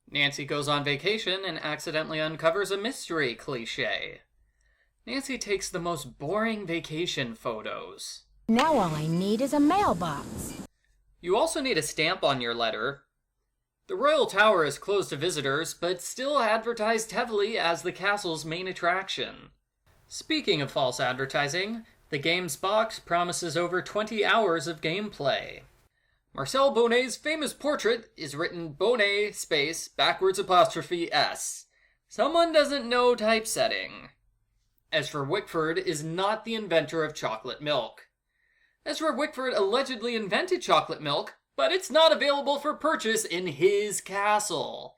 Nancy goes on vacation and accidentally uncovers a mystery cliche. Nancy takes the most boring vacation photos. Now all I need is a mailbox. You also need a stamp on your letter. The Royal Tower is closed to visitors, but still advertised heavily as the castle's main attraction. Speaking of false advertising, the game's box promises over 20 hours of gameplay. Marcel Bonnet's famous portrait is written Bonnet space backwards apostrophe S. Someone doesn't know typesetting. Ezra Wickford is not the inventor of chocolate milk. Ezra Wickford allegedly invented chocolate milk, but it's not available for purchase in his castle.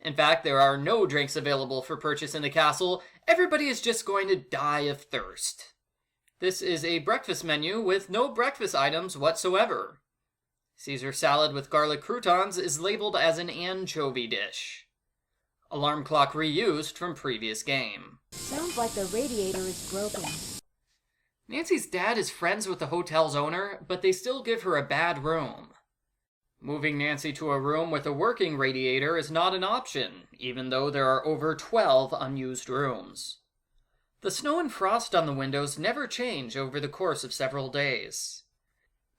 In fact, there are no drinks available for purchase in the castle. Everybody is just going to die of thirst. This is a breakfast menu with no breakfast items whatsoever. Caesar salad with garlic croutons is labeled as an anchovy dish. Alarm clock reused from previous game. Sounds like the radiator is broken. Nancy's dad is friends with the hotel's owner, but they still give her a bad room. Moving Nancy to a room with a working radiator is not an option, even though there are over 12 unused rooms. The snow and frost on the windows never change over the course of several days.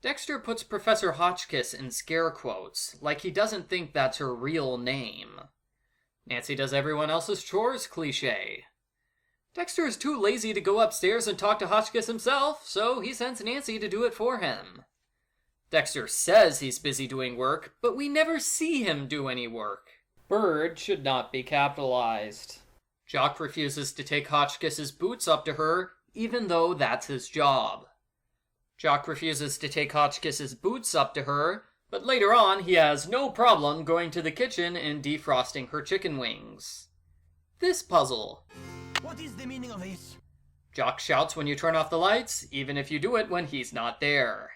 Dexter puts Professor Hotchkiss in scare quotes, like he doesn't think that's her real name. Nancy does everyone else's chores cliche. Dexter is too lazy to go upstairs and talk to Hotchkiss himself, so he sends Nancy to do it for him. Dexter says he's busy doing work, but we never see him do any work. Bird should not be capitalized. Jacques refuses to take Hotchkiss's boots up to her, even though that's his job. Jacques refuses to take Hotchkiss's boots up to her, but later on he has no problem going to the kitchen and defrosting her chicken wings. This puzzle. What is the meaning of this? Jacques shouts when you turn off the lights, even if you do it when he's not there.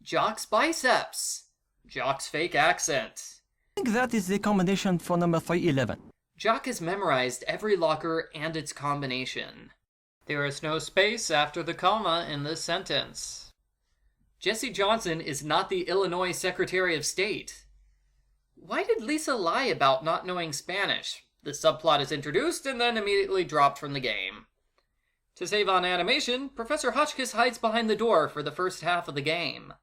Jacques' biceps. Jacques' fake accent. I think that is the combination for number 311. Jacques has memorized every locker and its combination. There is no space after the comma in this sentence. Jesse Johnson is not the Illinois Secretary of State. Why did Lisa lie about not knowing Spanish? The subplot is introduced and then immediately dropped from the game. To save on animation, Professor Hotchkiss hides behind the door for the first half of the game.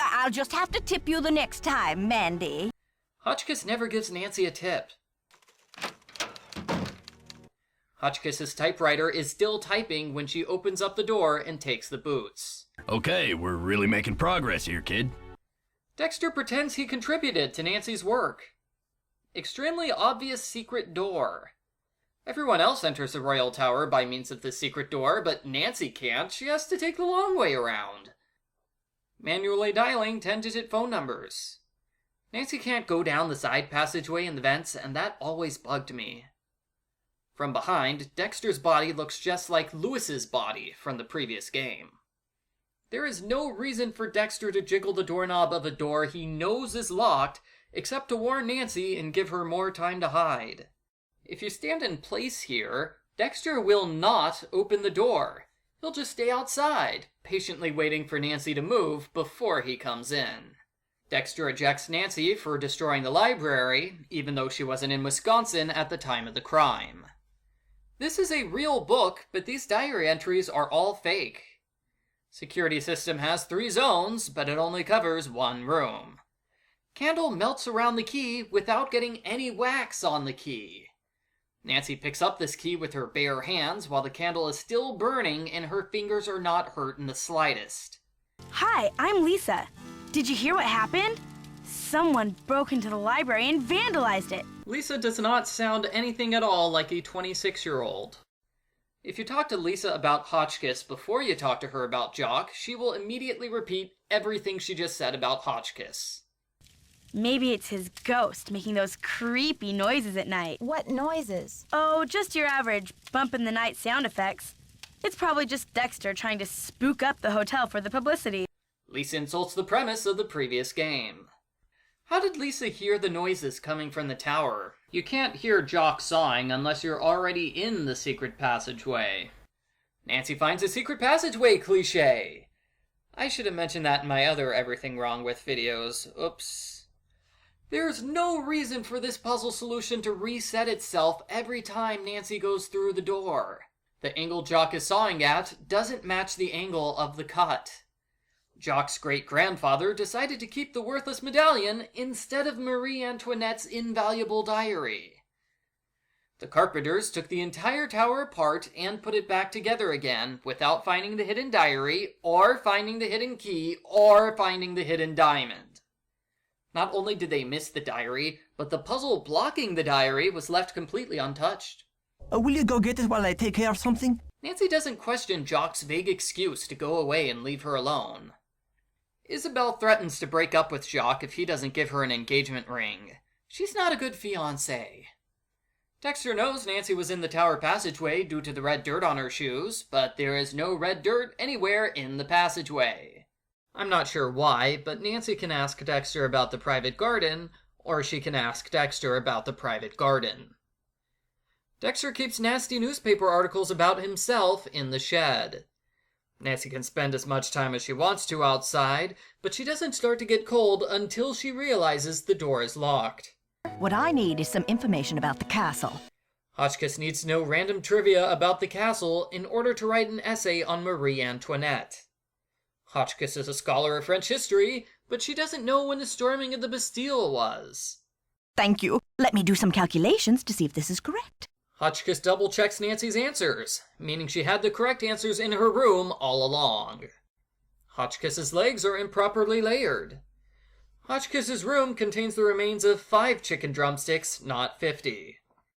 I'll just have to tip you the next time, Mandy. Hotchkiss never gives Nancy a tip. Hotchkiss's typewriter is still typing when she opens up the door and takes the boots. Okay, we're really making progress here, kid. Dexter pretends he contributed to Nancy's work. Extremely obvious secret door. Everyone else enters the Royal Tower by means of the secret door, but Nancy can't. She has to take the long way around. Manually dialing 10-digit phone numbers. Nancy can't go down the side passageway in the vents, and that always bugged me. From behind, Dexter's body looks just like Lewis's body from the previous game. There is no reason for Dexter to jiggle the doorknob of a door he knows is locked, except to warn Nancy and give her more time to hide. If you stand in place here, Dexter will not open the door. He'll just stay outside, patiently waiting for Nancy to move before he comes in. Dexter ejects Nancy for destroying the library, even though she wasn't in Wisconsin at the time of the crime. This is a real book, but these diary entries are all fake. Security system has 3 zones, but it only covers 1 room. Candle melts around the key without getting any wax on the key. Nancy picks up this key with her bare hands while the candle is still burning and her fingers are not hurt in the slightest. Hi, I'm Lisa. Did you hear what happened? Someone broke into the library and vandalized it. Lisa does not sound anything at all like a 26-year-old. If you talk to Lisa about Hotchkiss before you talk to her about Jacques, she will immediately repeat everything she just said about Hotchkiss. Maybe it's his ghost making those creepy noises at night. What noises? Oh, just your average bump in the night sound effects. It's probably just Dexter trying to spook up the hotel for the publicity. Lisa insults the premise of the previous game. How did Lisa hear the noises coming from the tower? You can't hear Jacques sawing unless you're already in the secret passageway. Nancy finds a secret passageway cliche. I should have mentioned that in my other Everything Wrong With videos. Oops. There's no reason for this puzzle solution to reset itself every time Nancy goes through the door. The angle Jacques is sawing at doesn't match the angle of the cut. Jacques' great-grandfather decided to keep the worthless medallion instead of Marie Antoinette's invaluable diary. The carpenters took the entire tower apart and put it back together again without finding the hidden diary, or finding the hidden key, or finding the hidden diamond. Not only did they miss the diary, but the puzzle blocking the diary was left completely untouched. Will you go get it while I take care of something? Nancy doesn't question Jacques' vague excuse to go away and leave her alone. Isabelle threatens to break up with Jacques if he doesn't give her an engagement ring. She's not a good fiancée. Dexter knows Nancy was in the tower passageway due to the red dirt on her shoes, but there is no red dirt anywhere in the passageway. I'm not sure why, but Nancy can ask Dexter about the private garden, or she can ask Dexter about the private garden. Dexter keeps nasty newspaper articles about himself in the shed. Nancy can spend as much time as she wants to outside, but she doesn't start to get cold until she realizes the door is locked. What I need is some information about the castle. Hotchkiss needs to know random trivia about the castle in order to write an essay on Marie Antoinette. Hotchkiss is a scholar of French history, but she doesn't know when the storming of the Bastille was. Thank you. Let me do some calculations to see if this is correct. Hotchkiss double-checks Nancy's answers, meaning she had the correct answers in her room all along. Hotchkiss's legs are improperly layered. Hotchkiss's room contains the remains of 5 chicken drumsticks, not 50.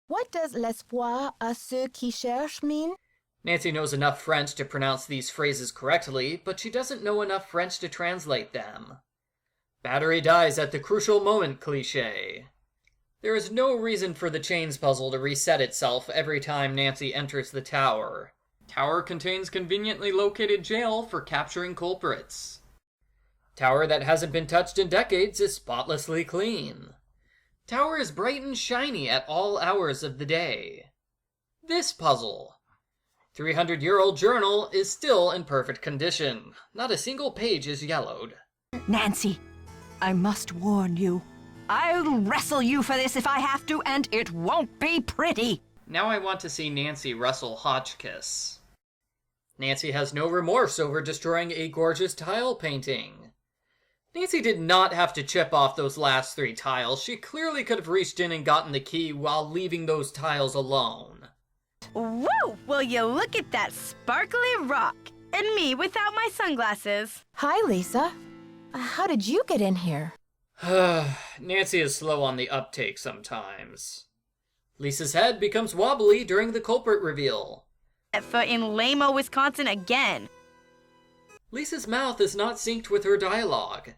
What does l'espoir à ceux qui cherchent mean? Nancy knows enough French to pronounce these phrases correctly, but she doesn't know enough French to translate them. Battery dies at the crucial moment cliche. There is no reason for the chains puzzle to reset itself every time Nancy enters the tower. Tower contains conveniently located jail for capturing culprits. Tower that hasn't been touched in decades is spotlessly clean. Tower is bright and shiny at all hours of the day. This puzzle. 300-year-old journal is still in perfect condition. Not a single page is yellowed. Nancy, I must warn you. I'll wrestle you for this if I have to, and it won't be pretty. Now I want to see Nancy wrestle Hotchkiss. Nancy has no remorse over destroying a gorgeous tile painting. Nancy did not have to chip off those last 3 tiles. She clearly could have reached in and gotten the key while leaving those tiles alone. Woo! Will you look at that sparkly rock? And me without my sunglasses. Hi, Lisa. How did you get in here? Nancy is slow on the uptake sometimes. Lisa's head becomes wobbly during the culprit reveal. Foot in Lamo, Wisconsin again. Lisa's mouth is not synced with her dialogue.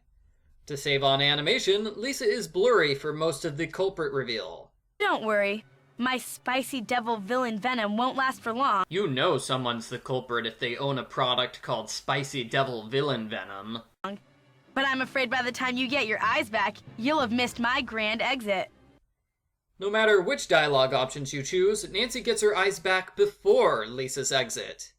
To save on animation, Lisa is blurry for most of the culprit reveal. Don't worry. My spicy devil villain venom won't last for long. You know someone's the culprit if they own a product called spicy devil villain venom. But I'm afraid by the time you get your eyes back, you'll have missed my grand exit. No matter which dialogue options you choose, Nancy gets her eyes back before Lisa's exit.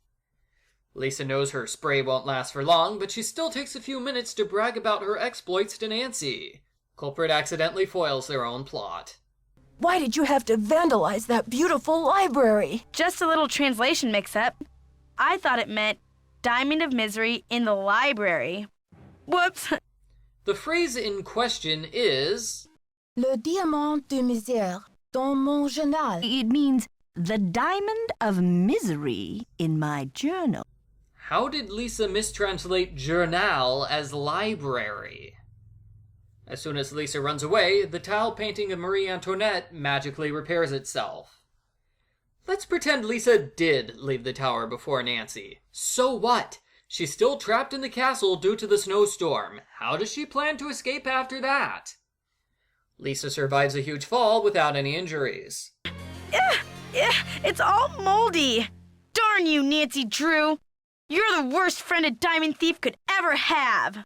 Lisa knows her spray won't last for long, but she still takes a few minutes to brag about her exploits to Nancy. Culprit accidentally foils their own plot. Why did you have to vandalize that beautiful library? Just a little translation mix-up. I thought it meant Diamond of Misery in the library. Whoops. The phrase in question is... Le diamant de misère dans mon journal. It means the diamond of misery in my journal. How did Lisa mistranslate journal as library? As soon as Lisa runs away, the tile painting of Marie Antoinette magically repairs itself. Let's pretend Lisa did leave the tower before Nancy. So what? She's still trapped in the castle due to the snowstorm. How does she plan to escape after that? Lisa survives a huge fall without any injuries. It's all moldy. Darn you, Nancy Drew. You're the worst friend a diamond thief could ever have.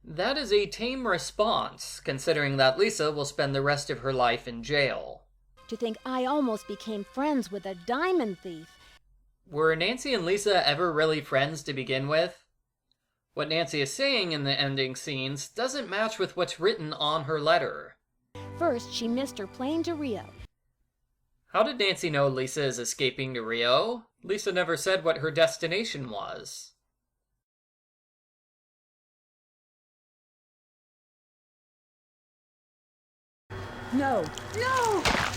That is a tame response, considering that Lisa will spend the rest of her life in jail. To think I almost became friends with a diamond thief. Were Nancy and Lisa ever really friends to begin with? What Nancy is saying in the ending scenes doesn't match with what's written on her letter. first, she missed her plane to Rio. How did Nancy know Lisa is escaping to Rio? Lisa never said what her destination was. No. No!